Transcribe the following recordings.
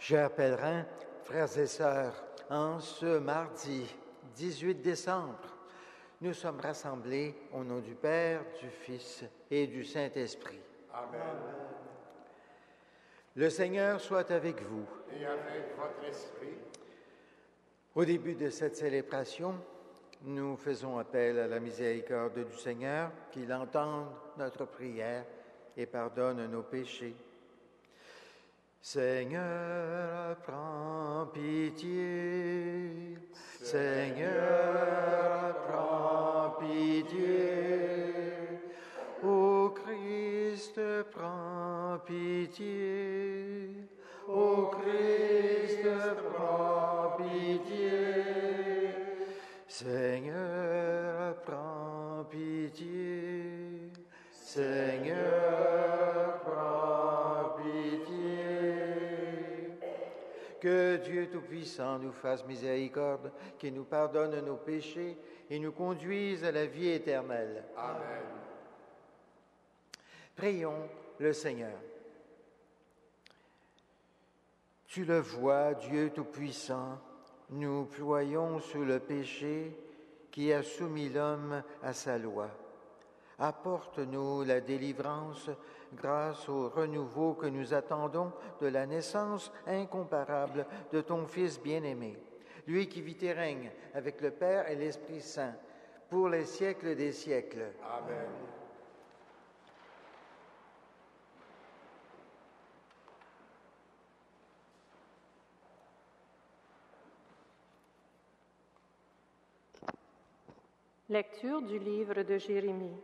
Chers pèlerins, frères et sœurs, en ce mardi 18 décembre, nous sommes rassemblés au nom du Père, du Fils et du Saint-Esprit. Amen. Le Seigneur soit avec vous. Et avec votre esprit. Au début de cette célébration, nous faisons appel à la miséricorde du Seigneur, qu'il entende notre prière et pardonne nos péchés. Seigneur, prends pitié. Seigneur, prends pitié. Ô Christ, prends pitié. Ô Christ, prends pitié. Seigneur, prends pitié. Seigneur, prends pitié. Que Dieu Tout-Puissant nous fasse miséricorde, qu'il nous pardonne nos péchés et nous conduise à la vie éternelle. Amen. Prions le Seigneur. Tu le vois, Dieu Tout-Puissant, nous ployons sous le péché qui a soumis l'homme à sa loi. Apporte-nous la délivrance grâce au renouveau que nous attendons de la naissance incomparable de ton Fils bien-aimé, lui qui vit et règne avec le Père et l'Esprit Saint pour les siècles des siècles. Amen. Lecture du livre de Jérémie.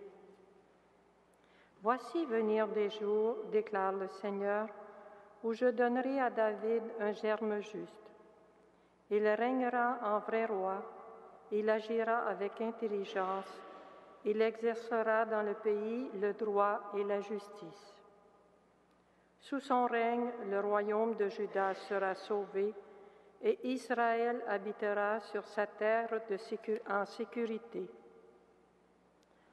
Voici venir des jours, déclare le Seigneur, où je donnerai à David un germe juste. Il régnera en vrai roi, il agira avec intelligence, il exercera dans le pays le droit et la justice. Sous son règne, le royaume de Juda sera sauvé et Israël habitera sur sa terre en sécurité.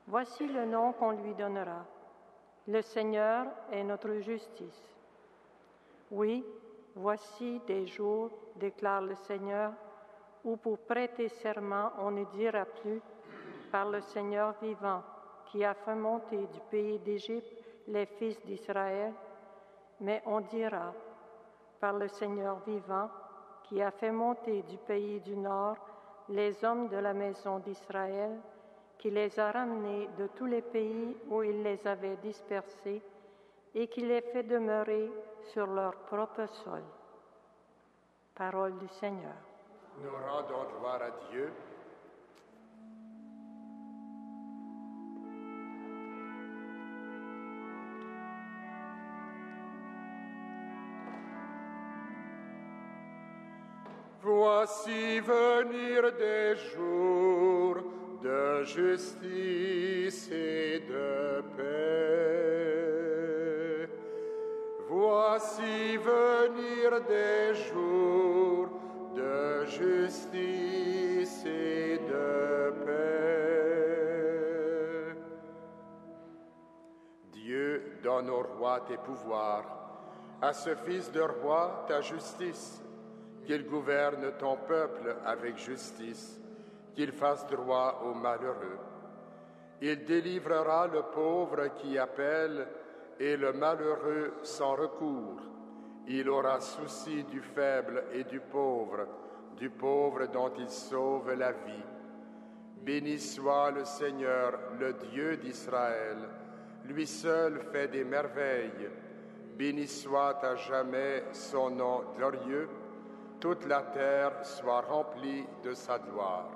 Voici le nom qu'on lui donnera. Le Seigneur est notre justice. Oui, voici des jours, déclare le Seigneur, où pour prêter serment on ne dira plus « par le Seigneur vivant, qui a fait monter du pays d'Égypte les fils d'Israël », mais on dira « par le Seigneur vivant, qui a fait monter du pays du nord les hommes de la maison d'Israël, qui les a ramenés de tous les pays où il les avait dispersés et qui les fait demeurer sur leur propre sol. » Parole du Seigneur. Nous rendons gloire à Dieu. Voici venir des jours de justice et de paix. Voici venir des jours de justice et de paix. Dieu donne au roi tes pouvoirs, à ce fils de roi ta justice, qu'il gouverne ton peuple avec justice, qu'il fasse droit aux malheureux. Il délivrera le pauvre qui appelle et le malheureux sans recours. Il aura souci du faible et du pauvre dont il sauve la vie. Béni soit le Seigneur, le Dieu d'Israël, lui seul fait des merveilles. Béni soit à jamais son nom glorieux, toute la terre soit remplie de sa gloire.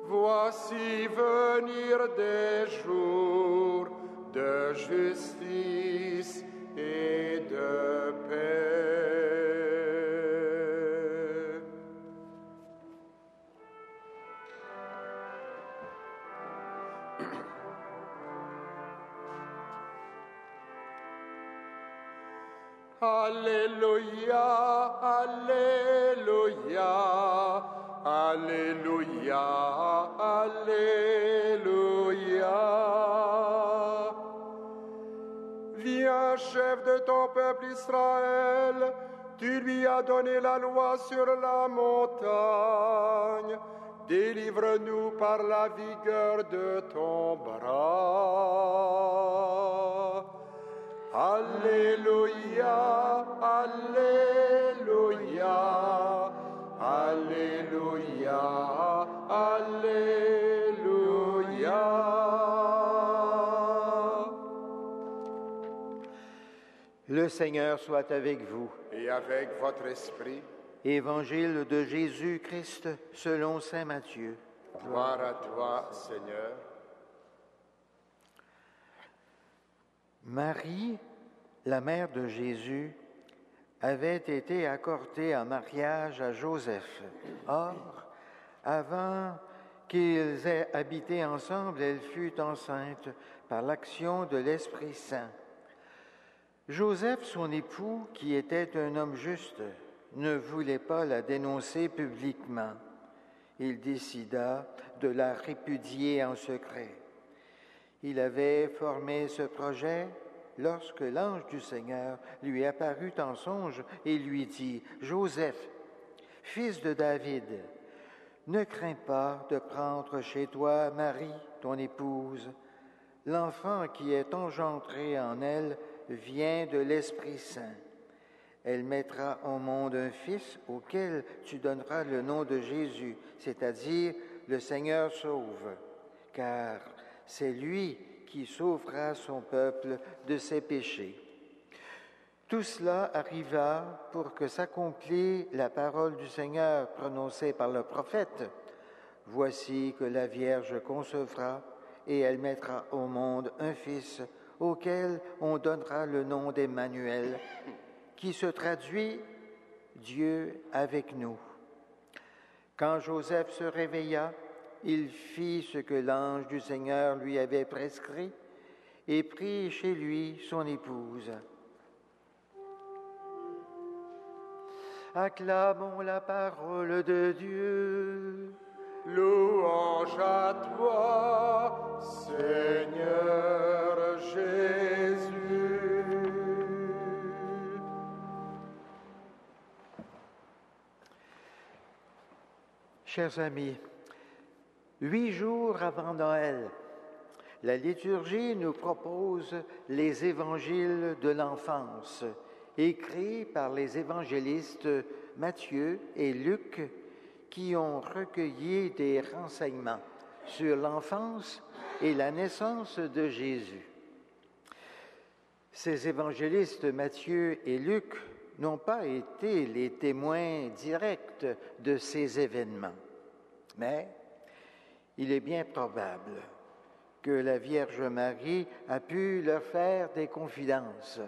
Voici venir des jours de justice et de paix. Alléluia, Alléluia, Alléluia, Alléluia. Viens un chef de ton peuple Israël. Tu lui as donné la loi sur la montagne. Délivre-nous par la vigueur de ton bras. Alléluia, Alléluia, Alléluia, Alléluia. Le Seigneur soit avec vous. Et avec votre esprit, Évangile de Jésus-Christ selon saint Matthieu. gloire à toi, Seigneur. Marie, la mère de Jésus, avait été accordée en mariage à Joseph. Or, avant qu'ils aient habité ensemble, elle fut enceinte par l'action de l'Esprit Saint. Joseph, son époux, qui était un homme juste, ne voulait pas la dénoncer publiquement. Il décida de la répudier en secret. Il avait formé ce projet lorsque l'ange du Seigneur lui apparut en songe et lui dit « Joseph, fils de David, ne crains pas de prendre chez toi Marie, ton épouse. L'enfant qui est engendré en elle vient de l'Esprit Saint. Elle mettra au monde un fils auquel tu donneras le nom de Jésus, c'est-à-dire le Seigneur sauve, car c'est lui qui sauvera son peuple de ses péchés. » Tout cela arriva pour que s'accomplisse la parole du Seigneur prononcée par le prophète. « Voici que la Vierge concevra et elle mettra au monde un fils auquel on donnera le nom d'Emmanuel, qui se traduit « Dieu avec nous ». Quand Joseph se réveilla, il fit ce que l'ange du Seigneur lui avait prescrit et prit chez lui son épouse. Acclamons la parole de Dieu. Louange à toi, Seigneur Jésus. Chers amis, 8 jours avant Noël, la liturgie nous propose les évangiles de l'enfance, écrits par les évangélistes Matthieu et Luc, qui ont recueilli des renseignements sur l'enfance et la naissance de Jésus. Ces évangélistes Matthieu et Luc n'ont pas été les témoins directs de ces événements, mais il est bien probable que la Vierge Marie a pu leur faire des confidences.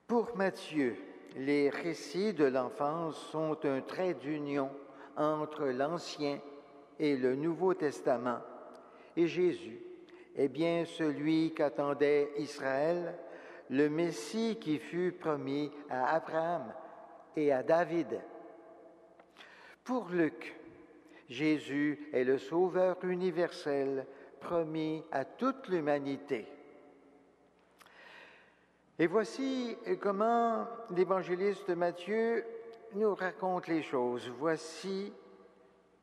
Pour Matthieu, les récits de l'enfance sont un trait d'union entre l'Ancien et le Nouveau Testament, et Jésus est bien celui qu'attendait Israël, le Messie qui fut promis à Abraham et à David. Pour Luc, Jésus est le Sauveur universel promis à toute l'humanité. Et voici comment l'évangéliste Matthieu nous raconte les choses. Voici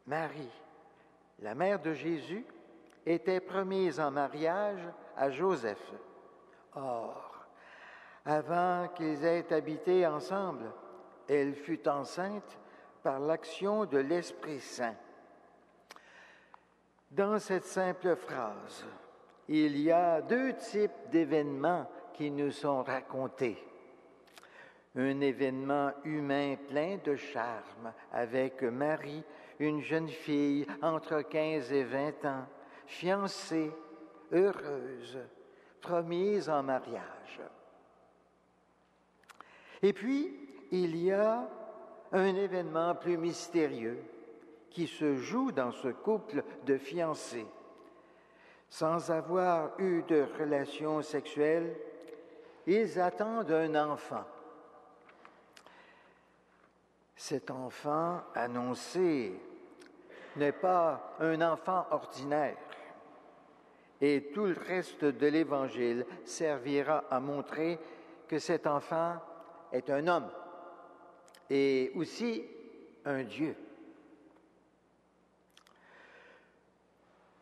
Marie, la mère de Jésus, était promise en mariage à Joseph. Or, avant qu'ils aient habité ensemble, elle fut enceinte par l'action de l'Esprit Saint. Dans cette simple phrase, il y a 2 types d'événements qui nous sont racontés. Un événement humain plein de charme avec Marie, une jeune fille entre 15 et 20 ans, fiancée, heureuse, promise en mariage. Et puis, il y a un événement plus mystérieux qui se joue dans ce couple de fiancés. Sans avoir eu de relations sexuelles, ils attendent un enfant. Cet enfant annoncé n'est pas un enfant ordinaire. Et tout le reste de l'Évangile servira à montrer que cet enfant est un homme et aussi un Dieu.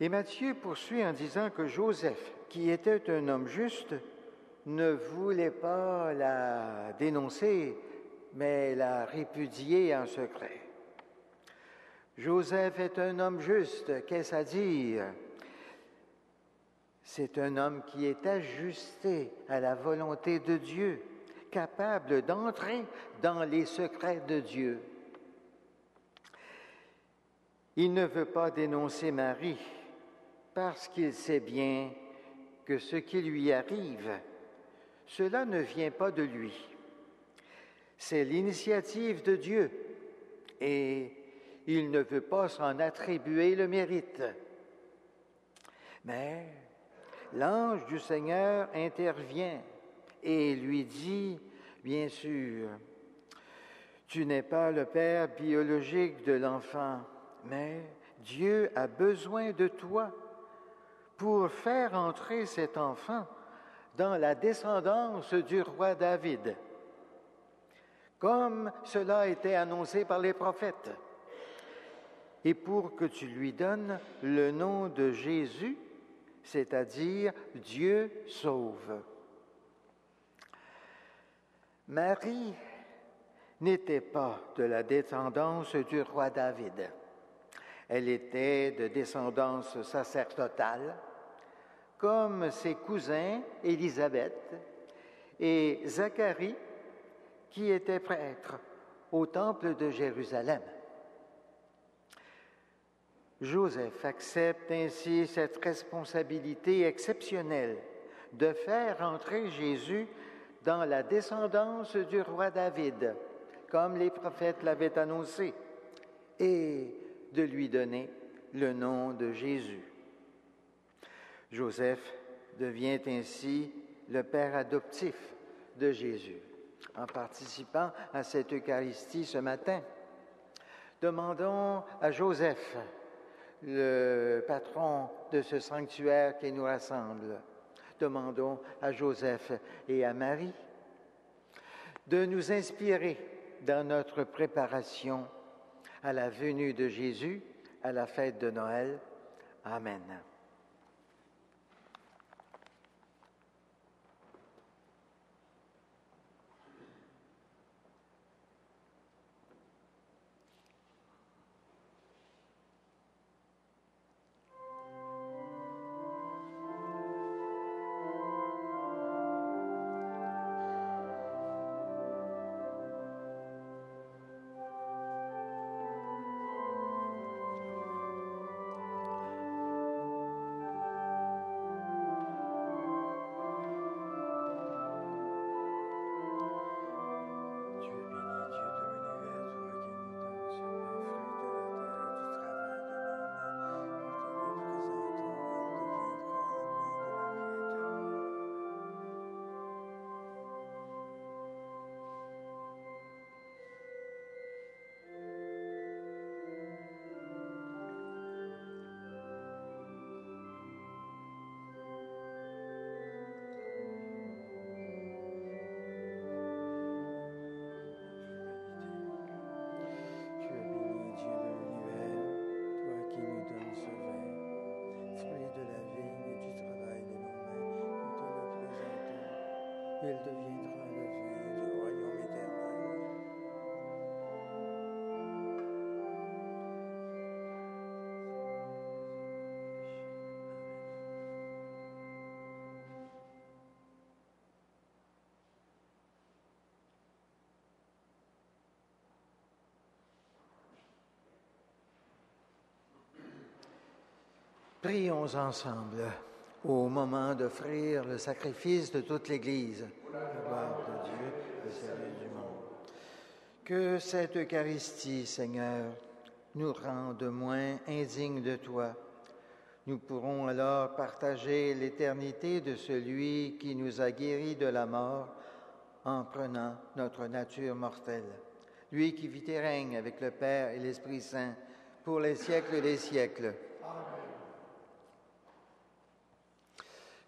Et Matthieu poursuit en disant que Joseph, qui était un homme juste, ne voulait pas la dénoncer, mais la répudier en secret. Joseph est un homme juste, qu'est-ce à dire? C'est un homme qui est ajusté à la volonté de Dieu, capable d'entrer dans les secrets de Dieu. Il ne veut pas dénoncer Marie parce qu'il sait bien que ce qui lui arrive, cela ne vient pas de lui. C'est l'initiative de Dieu et il ne veut pas s'en attribuer le mérite. Mais l'ange du Seigneur intervient et lui dit, bien sûr, tu n'es pas le père biologique de l'enfant, mais Dieu a besoin de toi pour faire entrer cet enfant dans la descendance du roi David, comme cela a été annoncé par les prophètes, et pour que tu lui donnes le nom de Jésus, c'est-à-dire Dieu sauve. Marie n'était pas de la descendance du roi David. Elle était de descendance sacerdotale, comme ses cousins Élisabeth et Zacharie, qui étaient prêtres au temple de Jérusalem. Joseph accepte ainsi cette responsabilité exceptionnelle de faire entrer Jésus dans la descendance du roi David, comme les prophètes l'avaient annoncé, et de lui donner le nom de Jésus. Joseph devient ainsi le père adoptif de Jésus. En participant à cette Eucharistie ce matin, demandons à Joseph, le patron de ce sanctuaire qui nous rassemble, demandons à Joseph et à Marie de nous inspirer dans notre préparation à la venue de Jésus, à la fête de Noël. Amen. Il deviendra le vin du royaume éternel. Prions ensemble au moment d'offrir le sacrifice de toute l'Église. La gloire de Dieu, le salut du monde. Que cette Eucharistie, Seigneur, nous rende moins indignes de toi. Nous pourrons alors partager l'éternité de celui qui nous a guéris de la mort en prenant notre nature mortelle. Lui qui vit et règne avec le Père et l'Esprit Saint pour les siècles des siècles.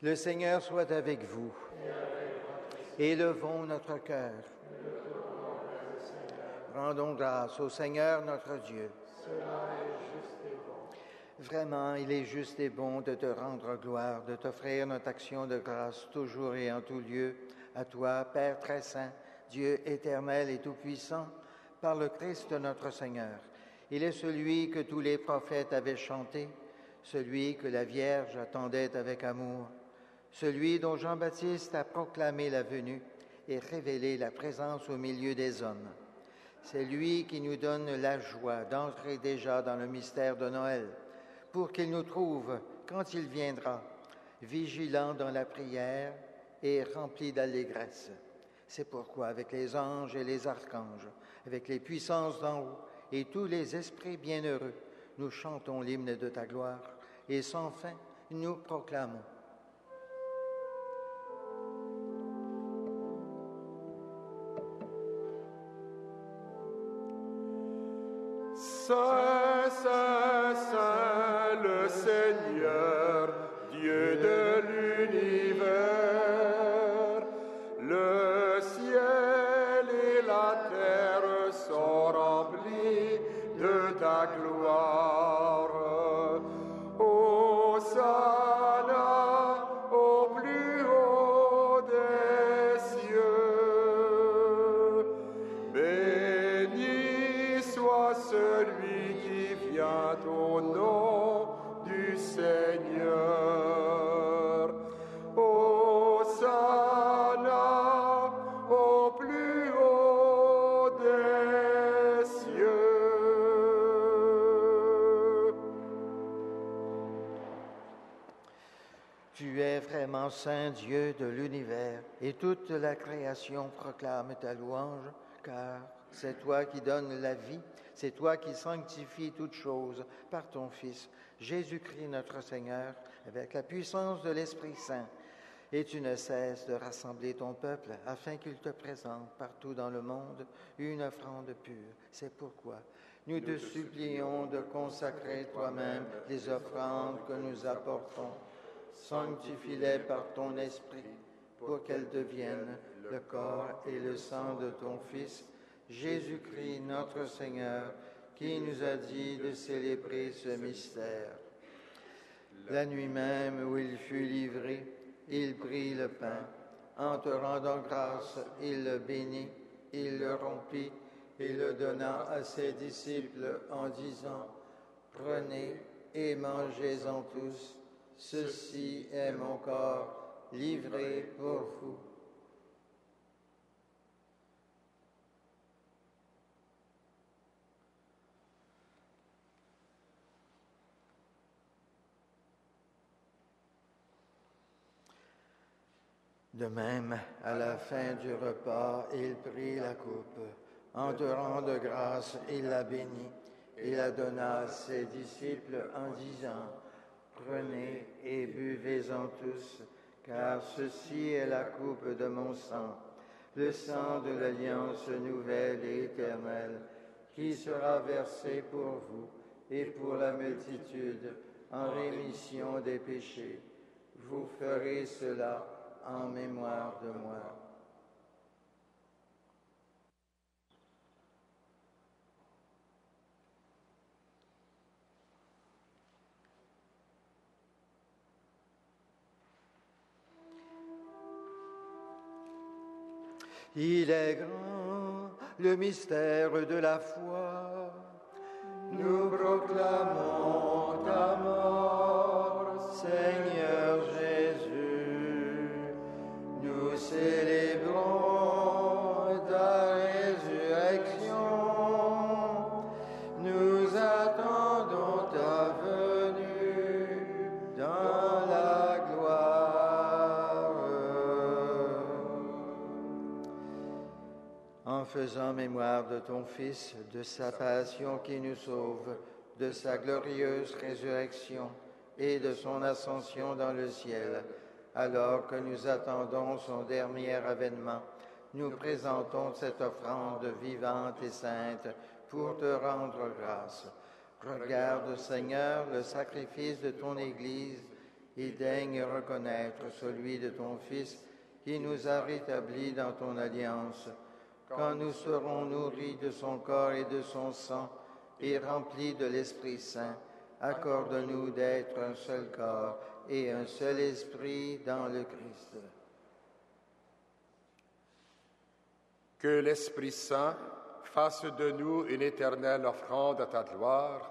Le Seigneur soit avec vous. Élevons notre cœur. Rendons grâce au Seigneur notre Dieu. Vraiment, il est juste et bon de te rendre gloire, de t'offrir notre action de grâce toujours et en tout lieu, à toi, Père très saint, Dieu éternel et tout-puissant, par le Christ notre Seigneur. Il est celui que tous les prophètes avaient chanté, celui que la Vierge attendait avec amour, celui dont Jean-Baptiste a proclamé la venue et révélé la présence au milieu des hommes. C'est lui qui nous donne la joie d'entrer déjà dans le mystère de Noël, pour qu'il nous trouve, quand il viendra, vigilants dans la prière et remplis d'allégresse. C'est pourquoi, avec les anges et les archanges, avec les puissances d'en haut et tous les esprits bienheureux, nous chantons l'hymne de ta gloire et sans fin, nous proclamons. Saint, Saint, Saint, le Seigneur, Dieu de l'univers, le ciel et la terre sont remplis de ta gloire. Hosanna au plus haut des cieux. Béni soit celui qui vient au nom du Seigneur. Hosanna au plus haut des cieux. Tu es vraiment Saint Dieu de l'univers, et toute la création proclame ta louange, car c'est toi qui donnes la vie, c'est toi qui sanctifies toutes choses par ton Fils, Jésus-Christ notre Seigneur, avec la puissance de l'Esprit Saint. Et tu ne cesses de rassembler ton peuple afin qu'il te présente partout dans le monde une offrande pure. C'est pourquoi nous te supplions de consacrer toi-même les offrandes que nous apportons. Sanctifie-les par ton Esprit, pour qu'elles deviennent le corps et le sang de ton Fils, Jésus-Christ notre Seigneur, qui nous a dit de célébrer ce mystère. La nuit même où il fut livré, il prit le pain. En te rendant grâce, il le bénit, il le rompit et le donna à ses disciples en disant, « Prenez et mangez-en tous. Ceci est mon corps livré pour vous. » De même, à la fin du repas, il prit la coupe. En te rendant grâce, il la bénit et la donna à ses disciples en disant, « Prenez et buvez-en tous, car ceci est la coupe de mon sang, le sang de l'alliance nouvelle et éternelle, qui sera versé pour vous et pour la multitude en rémission des péchés. Vous ferez cela en mémoire de moi. » Il est grand, le mystère de la foi. Nous proclamons ta mort, Seigneur Jésus. Nous célébrons ta résurrection. Nous attendons ta venue dans la gloire. En faisant mémoire de ton Fils, de sa passion qui nous sauve, de sa glorieuse résurrection et de son ascension dans le ciel, alors que nous attendons son dernier avènement, nous présentons cette offrande vivante et sainte pour te rendre grâce. Regarde, Seigneur, le sacrifice de ton Église et daigne reconnaître celui de ton Fils qui nous a rétablis dans ton alliance. Quand nous serons nourris de son corps et de son sang et remplis de l'Esprit Saint, accorde-nous d'être un seul corps et un seul esprit dans le Christ. Que l'Esprit Saint fasse de nous une éternelle offrande à ta gloire,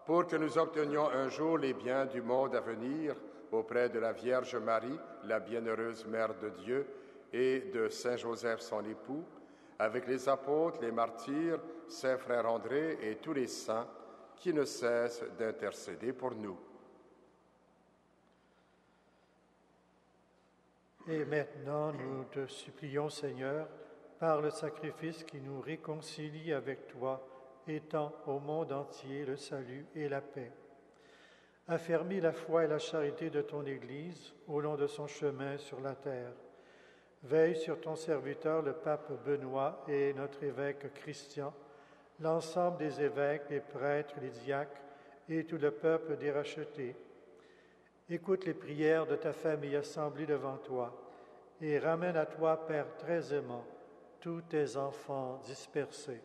pour que nous obtenions un jour les biens du monde à venir auprès de la Vierge Marie, la bienheureuse Mère de Dieu, et de Saint Joseph son époux, avec les apôtres, les martyrs, Saint Frère André et tous les saints qui ne cessent d'intercéder pour nous. Et maintenant, nous te supplions, Seigneur, par le sacrifice qui nous réconcilie avec toi, étends au monde entier le salut et la paix. Affermis la foi et la charité de ton Église au long de son chemin sur la terre. Veille sur ton serviteur, le pape Benoît, et notre évêque Christian, l'ensemble des évêques, les prêtres, les diacres et tout le peuple des rachetés. Écoute les prières de ta famille assemblée devant toi et ramène à toi, Père très aimant, tous tes enfants dispersés.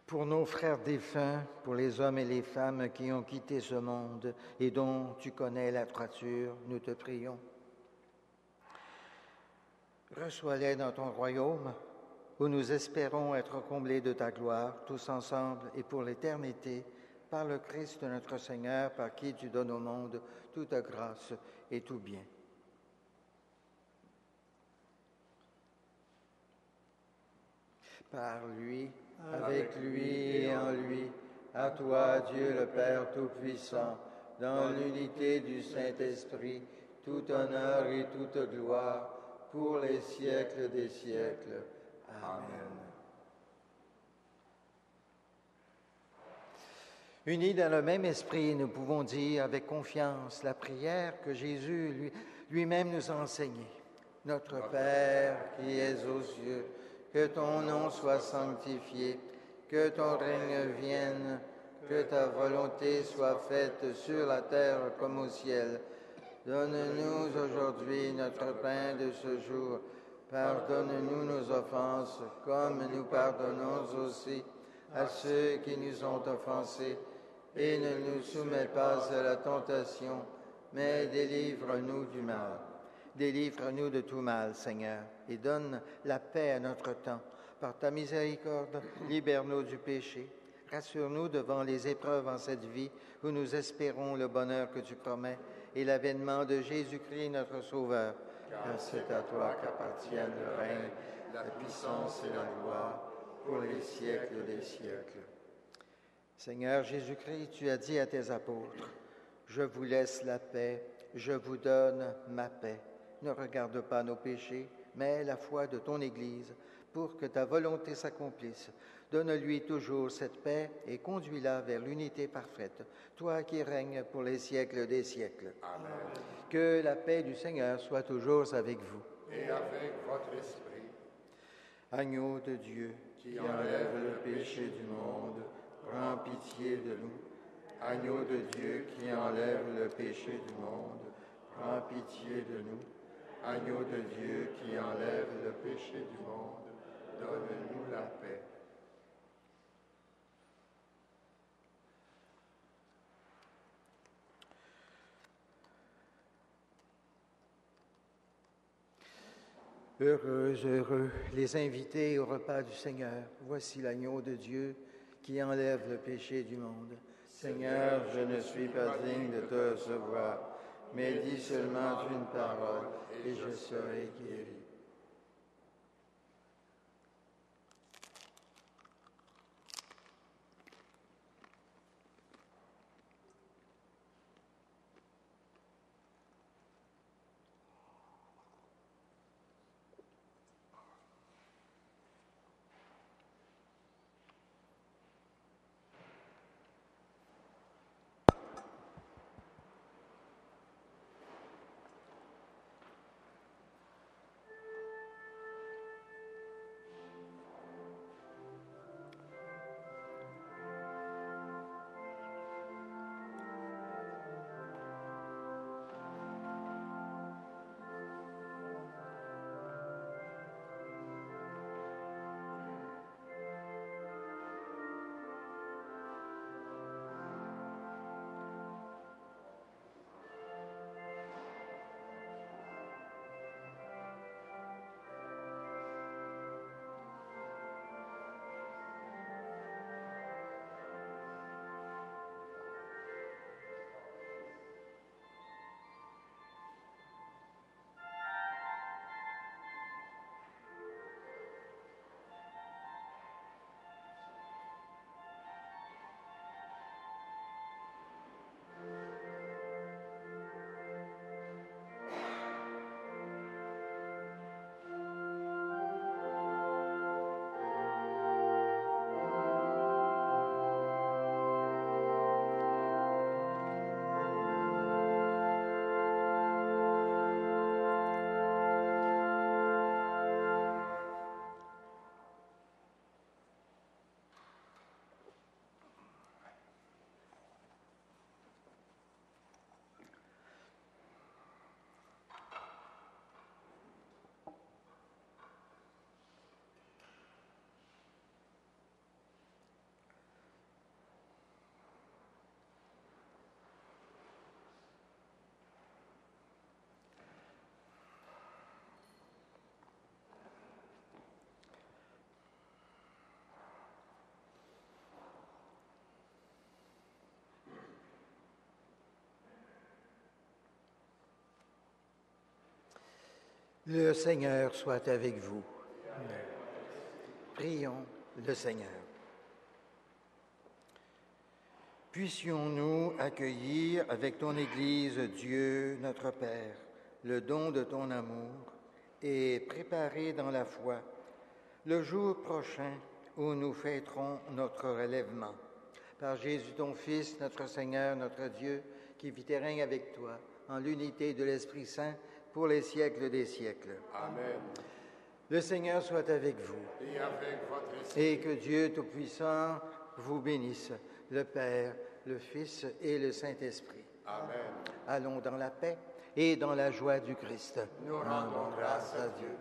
Pour nos frères défunts, pour les hommes et les femmes qui ont quitté ce monde et dont tu connais la droiture, nous te prions. Reçois-les dans ton royaume, où nous espérons être comblés de ta gloire, tous ensemble et pour l'éternité, par le Christ notre Seigneur, par qui tu donnes au monde toute grâce et tout bien. Par lui, avec lui et en lui, à toi, Dieu le Père Tout-Puissant, dans l'unité du Saint-Esprit, tout honneur et toute gloire, pour les siècles des siècles. Amen. Unis dans le même esprit, nous pouvons dire avec confiance la prière que Jésus lui-même nous a enseignée. Notre Père qui es aux cieux, que ton nom soit sanctifié, que ton règne vienne, que ta volonté soit faite sur la terre comme au ciel. Donne-nous aujourd'hui notre pain de ce jour. Pardonne-nous nos offenses, comme nous pardonnons aussi à ceux qui nous ont offensés. Et ne nous soumets pas à la tentation, mais délivre-nous du mal. Délivre-nous de tout mal, Seigneur, et donne la paix à notre temps. Par ta miséricorde, libère-nous du péché. Rassure-nous devant les épreuves en cette vie, où nous espérons le bonheur que tu promets et l'avènement de Jésus-Christ, notre Sauveur. Car c'est à toi qu'appartiennent le règne, la puissance et la gloire, pour les siècles des siècles. Seigneur Jésus-Christ, tu as dit à tes apôtres, « Je vous laisse la paix, je vous donne ma paix. Ne regarde pas nos péchés, mais la foi de ton Église, pour que ta volonté s'accomplisse. Donne-lui toujours cette paix et conduis-la vers l'unité parfaite, toi qui règnes pour les siècles des siècles. » Amen. Que la paix du Seigneur soit toujours avec vous. Et avec votre esprit. Agneau de Dieu, qui enlève le péché du monde, prends pitié de nous. Agneau de Dieu, qui enlève le péché du monde, prends pitié de nous. Agneau de Dieu, qui enlève le péché du monde, donne-nous la paix. Heureux, heureux, les invités au repas du Seigneur. Voici l'agneau de Dieu qui enlève le péché du monde. Seigneur, je ne suis pas digne de te recevoir, mais dis seulement une parole et je serai guéri. Le Seigneur soit avec vous. Prions le Seigneur. Puissions-nous accueillir avec ton Église, Dieu, notre Père, le don de ton amour et préparer dans la foi le jour prochain où nous fêterons notre relèvement. Par Jésus, ton Fils, notre Seigneur, notre Dieu, qui vit et règne avec toi, en l'unité de l'Esprit Saint, pour les siècles des siècles. Amen. Le Seigneur soit avec vous. Et avec votre esprit. Et que Dieu Tout-Puissant vous bénisse, le Père, le Fils et le Saint-Esprit. Amen. Allons dans la paix et dans la joie du Christ. Nous rendons grâce à Dieu.